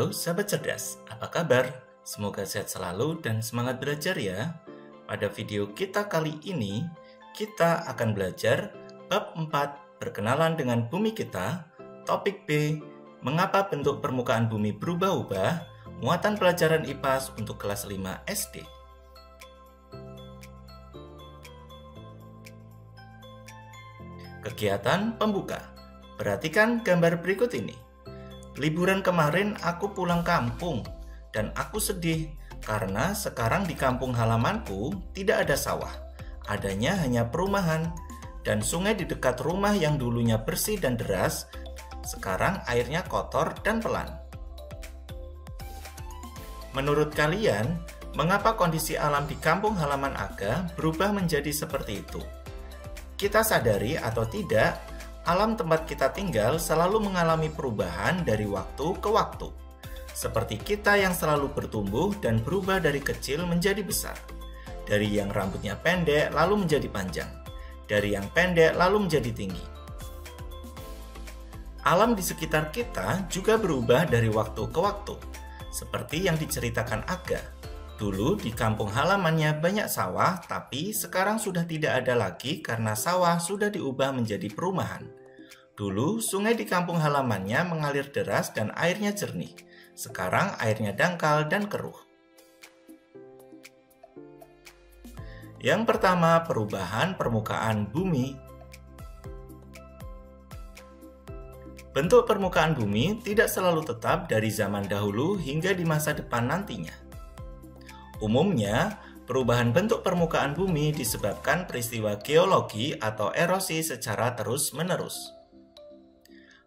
Halo sahabat cerdas, apa kabar? Semoga sehat selalu dan semangat belajar ya. Pada video kita kali ini, kita akan belajar bab 4 berkenalan dengan bumi kita, topik B, mengapa bentuk permukaan bumi berubah-ubah, muatan pelajaran IPA untuk kelas 5 SD. Kegiatan pembuka. Perhatikan gambar berikut ini. Liburan kemarin aku pulang kampung dan aku sedih karena sekarang di kampung halamanku tidak ada sawah. Adanya hanya perumahan dan sungai di dekat rumah yang dulunya bersih dan deras, sekarang airnya kotor dan pelan. Menurut kalian, mengapa kondisi alam di kampung halaman Aga berubah menjadi seperti itu? Kita sadari atau tidak, alam tempat kita tinggal selalu mengalami perubahan dari waktu ke waktu. Seperti kita yang selalu bertumbuh dan berubah dari kecil menjadi besar. Dari yang rambutnya pendek lalu menjadi panjang. Dari yang pendek lalu menjadi tinggi. Alam di sekitar kita juga berubah dari waktu ke waktu. Seperti yang diceritakan Aga. Dulu di kampung halamannya banyak sawah, tapi sekarang sudah tidak ada lagi karena sawah sudah diubah menjadi perumahan. Dulu sungai di kampung halamannya mengalir deras dan airnya jernih. Sekarang airnya dangkal dan keruh. Yang pertama, perubahan permukaan bumi. Bentuk permukaan bumi tidak selalu tetap dari zaman dahulu hingga di masa depan nantinya. Umumnya, perubahan bentuk permukaan bumi disebabkan peristiwa geologi atau erosi secara terus-menerus.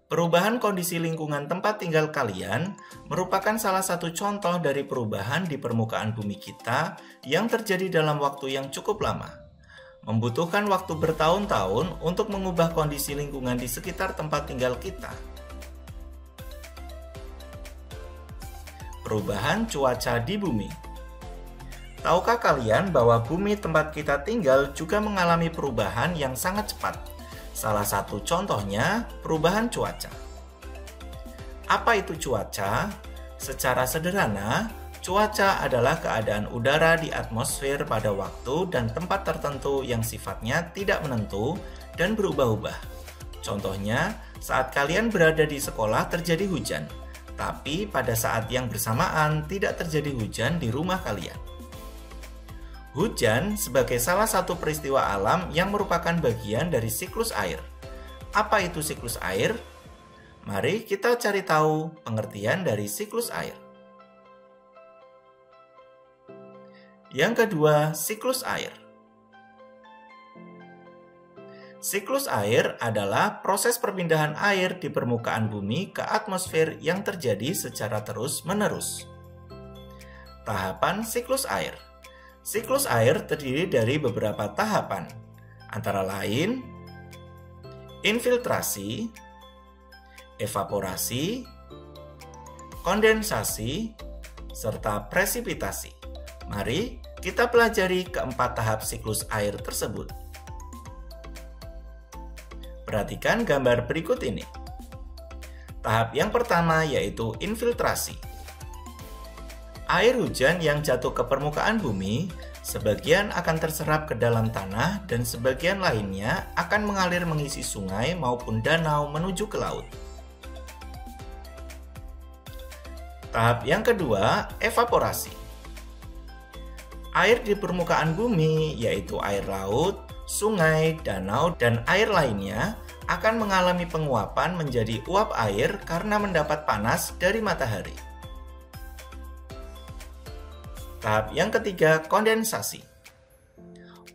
Perubahan kondisi lingkungan tempat tinggal kalian merupakan salah satu contoh dari perubahan di permukaan bumi kita yang terjadi dalam waktu yang cukup lama. Membutuhkan waktu bertahun-tahun untuk mengubah kondisi lingkungan di sekitar tempat tinggal kita. Perubahan cuaca di bumi. Tahukah kalian bahwa bumi tempat kita tinggal juga mengalami perubahan yang sangat cepat? Salah satu contohnya perubahan cuaca. Apa itu cuaca? Secara sederhana, cuaca adalah keadaan udara di atmosfer pada waktu dan tempat tertentu yang sifatnya tidak menentu dan berubah-ubah. Contohnya, saat kalian berada di sekolah terjadi hujan, tapi pada saat yang bersamaan tidak terjadi hujan di rumah kalian. Hujan sebagai salah satu peristiwa alam yang merupakan bagian dari siklus air. Apa itu siklus air? Mari kita cari tahu pengertian dari siklus air. Yang kedua, siklus air. Siklus air adalah proses perpindahan air di permukaan bumi ke atmosfer yang terjadi secara terus-menerus. Tahapan siklus air. Siklus air terdiri dari beberapa tahapan, antara lain infiltrasi, evaporasi, kondensasi, serta presipitasi. Mari kita pelajari keempat tahap siklus air tersebut. Perhatikan gambar berikut ini. Tahap yang pertama yaitu infiltrasi. Air hujan yang jatuh ke permukaan bumi, sebagian akan terserap ke dalam tanah dan sebagian lainnya akan mengalir mengisi sungai maupun danau menuju ke laut. Tahap yang kedua, evaporasi. Air di permukaan bumi, yaitu air laut, sungai, danau, dan air lainnya akan mengalami penguapan menjadi uap air karena mendapat panas dari matahari. Tahap yang ketiga, kondensasi.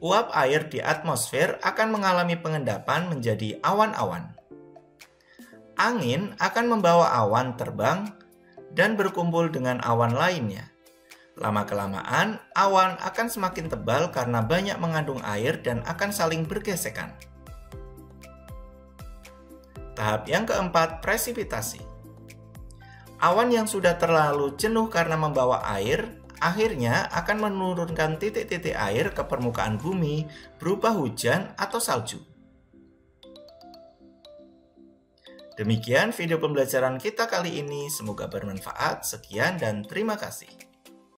Uap air di atmosfer akan mengalami pengendapan menjadi awan-awan. Angin akan membawa awan terbang dan berkumpul dengan awan lainnya. Lama-kelamaan, awan akan semakin tebal karena banyak mengandung air dan akan saling bergesekan. Tahap yang keempat, presipitasi. Awan yang sudah terlalu jenuh karena membawa air akhirnya akan menurunkan titik-titik air ke permukaan bumi berupa hujan atau salju. Demikian video pembelajaran kita kali ini, semoga bermanfaat. Sekian dan terima kasih.